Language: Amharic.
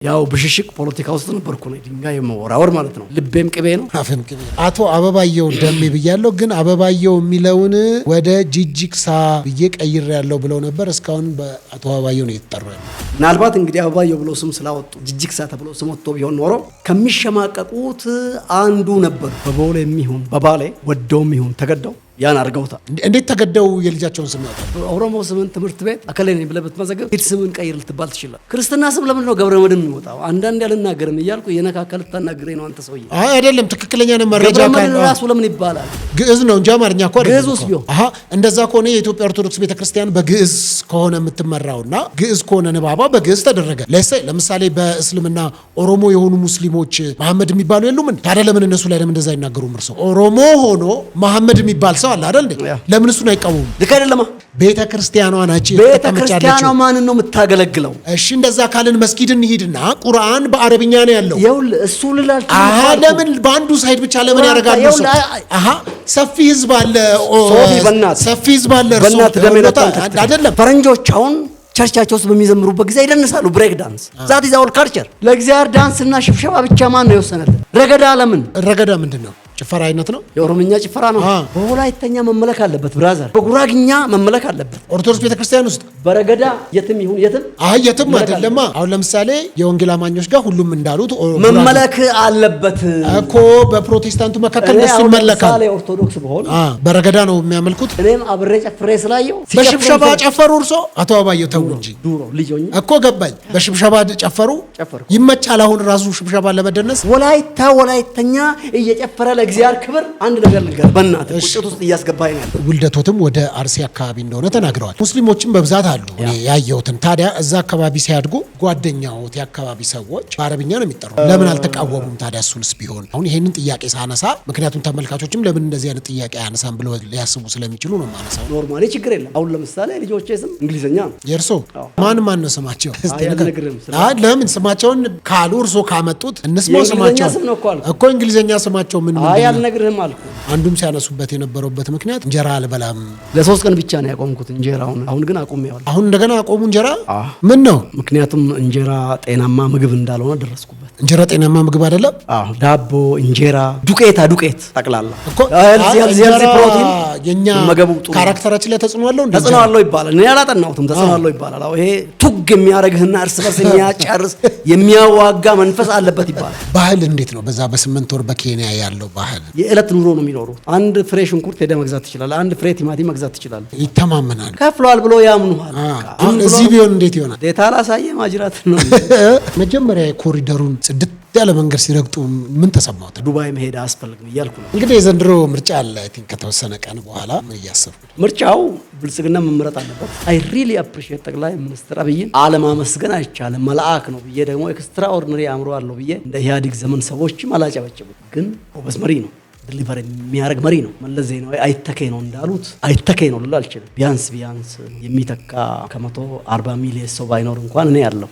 ያው ብሽሽቅ ፖለቲካ ውስጥ ነበርኩ ነው ድንጋይ መወራወር ማለት ነው። ልቤም ቅቤ ነው አፈም ቅቤ። አቶ አበባየው ደሜ ብያለሁ፣ ግን አበባየው የሚለውን ወደ ጂጂክሳ ብዬ ቀይሬያለሁ ብለው ነበር። እስካሁን በአቶ አበባየው ነው የተጠራው። ምናልባት እንግዲህ አበባየው ብለው ስም ስላወጡ ጂጂክሳ ተብሎ ስም ወጥቶ ቢሆን ኖሮ ከሚሸማቀቁት አንዱ ነበር። በቦሌ የሚሆን በባሌ ወደውም ይሁን ተገደው ያን አርገውታል። እንዴት ተገደው የልጃቸውን ስም ያወጣሉ? ኦሮሞ ስምን ትምህርት ቤት አከለኔ ብለህ ብትመዘገብ ፊት ስምን ቀይር ልትባል ትችላለህ። ክርስትና ስም ለምን ነው ገብረ መድህን የሚወጣው? አንዳንድ ያልናገርም እያልኩ የነካከል ልታናግረኝ ነው አንተ ሰውዬ። አይ አይደለም፣ ትክክለኛ ነው መረጃ ገብረ መድህን ራሱ ለምን ይባላል? ግዕዝ ነው እንጂ አማርኛ እኮ አይደለም። ግዕዝ ቢሆን እንደዛ ከሆነ የኢትዮጵያ ኦርቶዶክስ ቤተክርስቲያን በግዕዝ ከሆነ የምትመራውና ግዕዝ ከሆነ ንባባ በግዕዝ ተደረገ። ለምሳሌ በእስልምና ኦሮሞ የሆኑ ሙስሊሞች መሐመድ የሚባሉ የሉም እንዴ? ታዲያ ለምን እነሱ ላይ ለምን እንደዛ አይናገሩም? እርሶ ኦሮሞ ሆኖ መሐመድ የሚባል ሰው አለ አይደል? ለምን እሱን አይቃወሙም? ልክ አይደለም። ቤተ ክርስቲያኗ ናቸው። ቤተ ክርስቲያኗ ማንን ነው የምታገለግለው? እሺ እንደዛ ካልን መስጊድ እንሂድና ቁርአን በአረብኛ ነው ያለው። ይኸውልህ እሱ ልላልኩ ለምን በአንዱ ሳይድ ብቻ ለምን ያደርጋሉ? ሰፊ ህዝብ አለ፣ ሰፊ ህዝብ አለ። አይደለም ፈረንጆች አሁን ቸርቻቸው ውስጥ በሚዘምሩበት ጊዜ ይደንሳሉ። ብሬክ ዳንስ ዛት ኢዝ አወር ካልቸር። ለእግዚአብሔር ዳንስ እና ሽብሸባ ብቻ ማን ነው የወሰነልን? ረገዳ ለምን? ረገዳ ምንድን ነው? ጭፈራ አይነት ነው። የኦሮምኛ ጭፈራ ነው። በወላይተኛ መመለክ አለበት ብራዘር፣ በጉራግኛ መመለክ አለበት። ኦርቶዶክስ ቤተክርስቲያን ውስጥ በረገዳ የትም ይሁን የትም የትም አይደለማ። አሁን ለምሳሌ የወንጌል አማኞች ጋር ሁሉም እንዳሉት መመለክ አለበት እኮ። በፕሮቴስታንቱ መካከል እሱ ይመለካል። ለምሳሌ ኦርቶዶክስ በሆነ በረገዳ ነው የሚያመልኩት። እኔም አብሬ ጨፍሬ ስላየው በሽብሸባ ጨፈሩ። እርሶ አቶ አበባየው ተው እንጂ ዱሮ ልጆኝ እኮ ገባኝ። በሽብሸባ ጨፈሩ። ይመቻል አሁን ራሱ ሽብሸባ ለመደነስ። ወላይተኛ እየጨፈረ ለእግዚአብሔር ክብር አንድ ነገር ልንገር፣ በእናትህ ቁጭት ውስጥ እያስገባኝ ነው። ውልደቶትም ወደ አርሲ አካባቢ እንደሆነ ተናግረዋል። ሙስሊሞችም በብዛት አሉ እኔ ያየሁትን። ታዲያ እዛ አካባቢ ሲያድጉ ጓደኛዎት የአካባቢ ሰዎች በአረብኛ ነው የሚጠሩ። ለምን አልተቃወሙም ታዲያ? እሱንስ ቢሆን አሁን ይሄንን ጥያቄ ሳነሳ፣ ምክንያቱም ተመልካቾችም ለምን እንደዚህ አይነት ጥያቄ አያነሳም ብለው ሊያስቡ ስለሚችሉ ነው ማነሳው። ኖርማሊ ችግር የለም። አሁን ለምሳሌ ልጆቼ ስም እንግሊዘኛ ነው። የእርሶ ማን ነው ስማቸው? ለምን ስማቸውን ካሉ እርሶ ካመጡት እንስማው። ስማቸው እኮ እንግሊዘኛ ስማቸው ምን አልኩ። አንዱም ሲያነሱበት የነበረበት ምክንያት እንጀራ አልበላም ለ3 ቀን ብቻ ነው ያቆምኩት እንጀራውን። አሁን ግን አቆሜዋለሁ። አሁን እንደገና አቆሙ እንጀራ? ምን ነው? ምክንያቱም እንጀራ ጤናማ ምግብ እንዳልሆነ ደረስኩበት። እንጀራ ጤናማ ምግብ አይደለም። ዳቦ፣ እንጀራ፣ ዱቄት ጠቅላላ እኮ ፕሮቲን የኛ ካራክተራችን ላይ ተጽዕኖ አለው። ተጽዕኖ አለው ይባላል። እኔ አላጠናሁትም። ተጽዕኖ አለው ይባላል። ይሄ ቱግ የሚያደርግህና እርስ በርስ የሚያጨርስ የሚያዋጋ መንፈስ አለበት ይባላል። ባህል እንዴት ነው? በዛ በ8 ወር በኬንያ ያለው ባህል የዕለት ኑሮ ነው የሚኖሩት። አንድ ፍሬ ሽንኩርት ሄደ መግዛት ትችላለህ። አንድ ፍሬ ቲማቲም መግዛት ትችላለህ። ይተማመናል። ከፍሏል ብሎ ያምኑሃል። አሁን እዚህ ቢሆን እንዴት ይሆናል? ዴታ ላሳየ ማጅራት ነው። መጀመሪያ ኮሪደሩን ጽድት ያለ መንገድ ሲረግጡ ምን ተሰማሁት? ዱባይ መሄድ አያስፈልግም እያልኩ ነው። እንግዲህ የዘንድሮ ምርጫ አለ። አይ ቲንክ ከተወሰነ ቀን በኋላ ምን እያሰብኩ ምርጫው ብልጽግና መመረጥ አለበት። አይ ሪሊ አፕሪሺየት ጠቅላይ ሚኒስትር አብይን አለማመስገን አይቻልም። መልአክ ነው ብዬ ደግሞ ኤክስትራኦርዲነሪ አእምሮ አለው ብዬ እንደ ኢህአዴግ ዘመን ሰዎችም አላጨበጨቡት። ግን ጎበዝ መሪ ነው። ዲሊቨር የሚያደርግ መሪ ነው። መለስ ዜናዊ አይተኬ ነው እንዳሉት አይተኬ ነው ልል አልችልም። ቢያንስ የሚተካ ከ140 ሚሊዮን ሰው ባይኖር እንኳን እኔ ያለው